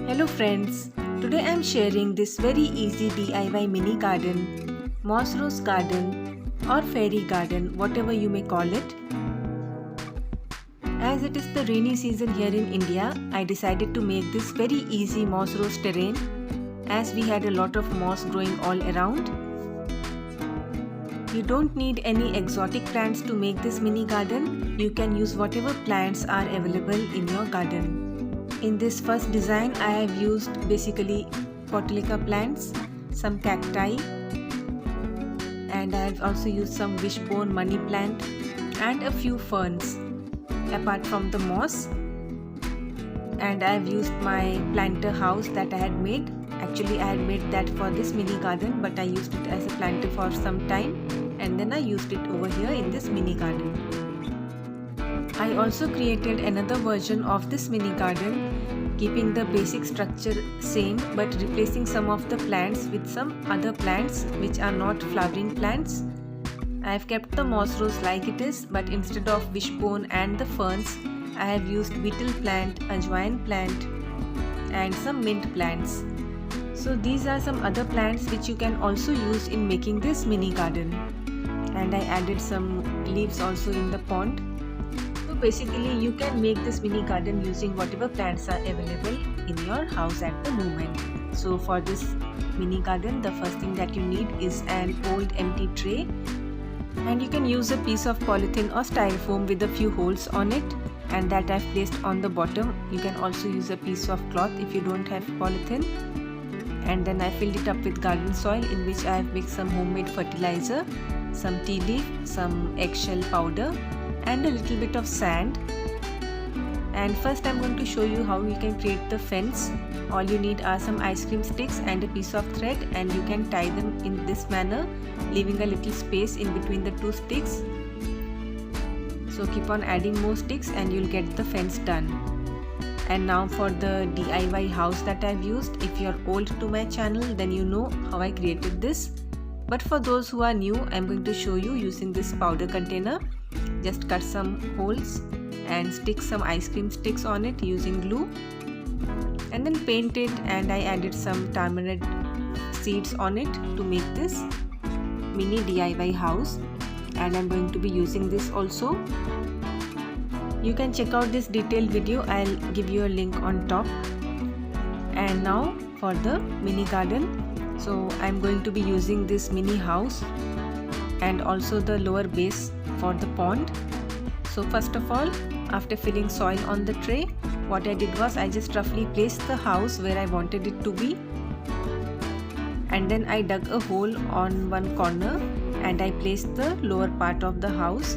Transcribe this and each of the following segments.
Hello friends, today I am sharing this very easy DIY mini garden, moss rose garden or fairy garden, whatever you may call it. As it is the rainy season here in India, I decided to make this very easy moss rose terrain as we had a lot of moss growing all around. You don't need any exotic plants to make this mini garden. You can use whatever plants are available in your garden. In this first design, I have used basically Portulaca plants, some cacti, and I have also used some wishbone money plant and a few ferns apart from the moss. And I have used my planter house that I had made. Actually, I had made that for this mini garden, but I used it as a planter for some time and then I used it over here in this mini garden. I also created another version of this mini garden, keeping the basic structure same but replacing some of the plants with some other plants which are not flowering plants. I have kept the moss rose like it is, but instead of wishbone and the ferns, I have used beetle plant, ajwain plant and some mint plants. So these are some other plants which you can also use in making this mini garden. And I added some leaves also in the pond. Basically, you can make this mini garden using whatever plants are available in your house at the moment. So for this mini garden, the first thing that you need is an old empty tray, and you can use a piece of polythene or styrofoam with a few holes on it, and that I've placed on the bottom. You can also use a piece of cloth if you don't have polythene. And then I filled it up with garden soil, in which I have mixed some homemade fertilizer, some tea leaf, some eggshell powder and a little bit of sand. And first I'm going to show you how you can create the fence. All you need are some ice cream sticks and a piece of thread, and you can tie them in this manner, leaving a little space in between the two sticks. So keep on adding more sticks and you'll get the fence done. And now for the DIY house that I've used. If you're old to my channel, then you know how I created this. But for those who are new, I'm going to show you using this powder container. Just cut some holes and stick some ice cream sticks on it using glue, and then paint it, and I added some tamarind seeds on it to make this mini DIY house, and I'm going to be using this also. You can check out this detailed video, I'll give you a link on top. And now for the mini garden. So I'm going to be using this mini house and also the lower base for the pond. So first of all, after filling soil on the tray, what I did was I just roughly placed the house where I wanted it to be, and then I dug a hole on one corner and I placed the lower part of the house,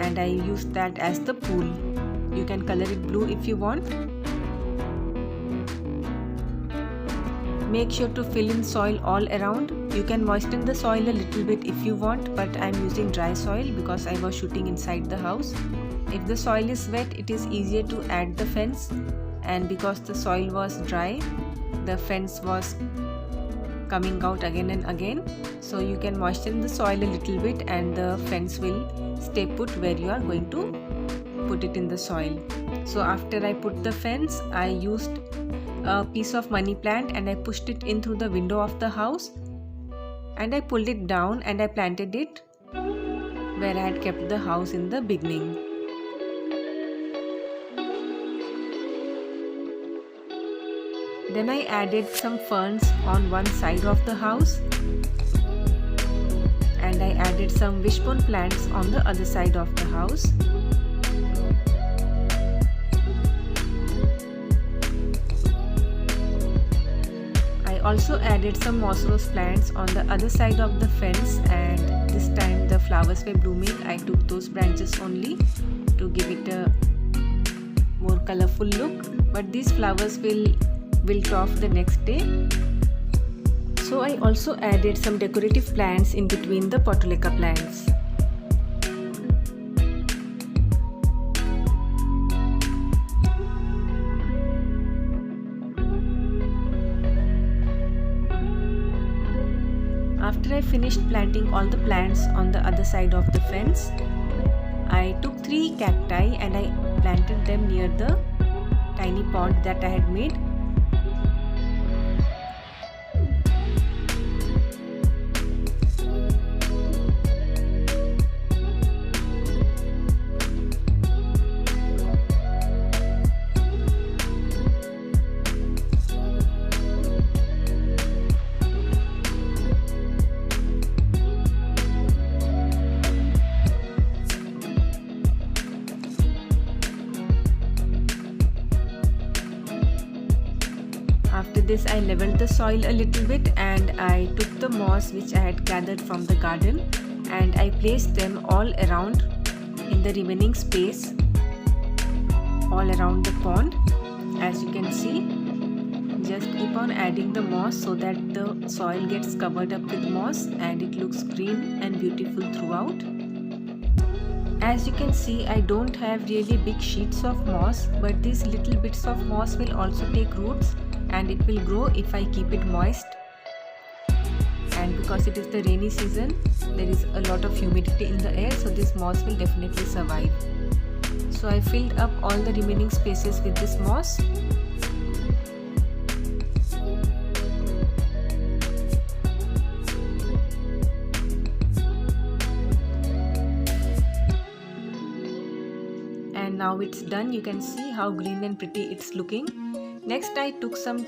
and I used that as the pool. You can color it blue if you want. Make sure to fill in soil all around. You can moisten the soil a little bit if you want, but I'm using dry soil because I was shooting inside the house. If the soil is wet, it is easier to add the fence, and because the soil was dry, the fence was coming out again and again. So you can moisten the soil a little bit and the fence will stay put where you are going to put it in the soil. So after I put the fence, I used a piece of money plant and I pushed it in through the window of the house, and I pulled it down and I planted it where I had kept the house in the beginning. Then I added some ferns on one side of the house, and I added some wishbone plants on the other side of the house. I also added some moss rose plants on the other side of the fence, and this time the flowers were blooming. I took those branches only to give it a more colorful look, but these flowers will wilt off the next day. So I also added some decorative plants in between the Portulaca plants. After I finished planting all the plants on the other side of the fence, I took 3 cacti and I planted them near the tiny pond that I had made. After this, I leveled the soil a little bit and I took the moss which I had gathered from the garden and I placed them all around in the remaining space all around the pond. As you can see, just keep on adding the moss so that the soil gets covered up with moss and it looks green and beautiful throughout. As you can see, I don't have really big sheets of moss, but these little bits of moss will also take roots and it will grow if I keep it moist. And because it is the rainy season, there is a lot of humidity in the air, so this moss will definitely survive. So I filled up all the remaining spaces with this moss. And now it's done. You can see how green and pretty it's looking. Next, I took some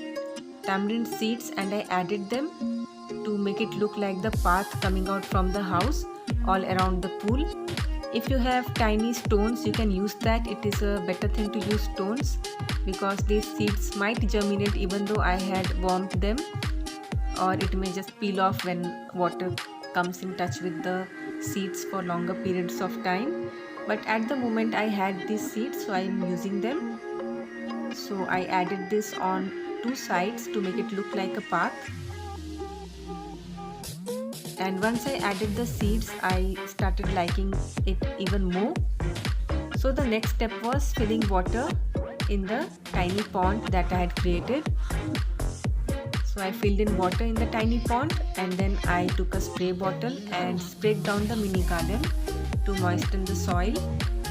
tamarind seeds and I added them to make it look like the path coming out from the house all around the pool. If you have tiny stones, you can use that. It is a better thing to use stones because these seeds might germinate even though I had warmed them, or it may just peel off when water comes in touch with the seeds for longer periods of time. But at the moment I had these seeds, so I am using them. So I added this on two sides to make it look like a path. And once I added the seeds, I started liking it even more. So the next step was filling water in the tiny pond that I had created. So I filled in water in the tiny pond and then I took a spray bottle and sprayed down the mini garden to moisten the soil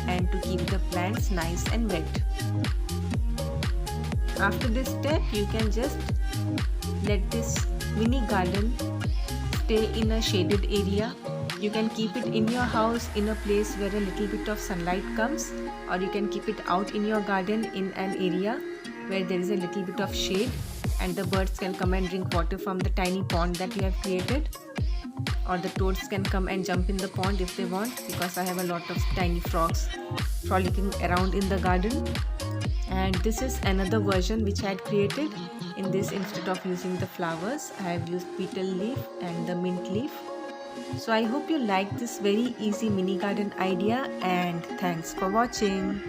and to keep the plants nice and wet. After this step, you can just let this mini garden stay in a shaded area. You can keep it in your house in a place where a little bit of sunlight comes, or you can keep it out in your garden in an area where there is a little bit of shade and the birds can come and drink water from the tiny pond that you have created, or the toads can come and jump in the pond if they want, because I have a lot of tiny frogs frolicking around in the garden. And this is another version which I had created. In this, instead of using the flowers, I have used betel leaf and the mint leaf. So I hope you like this very easy mini garden idea, and thanks for watching.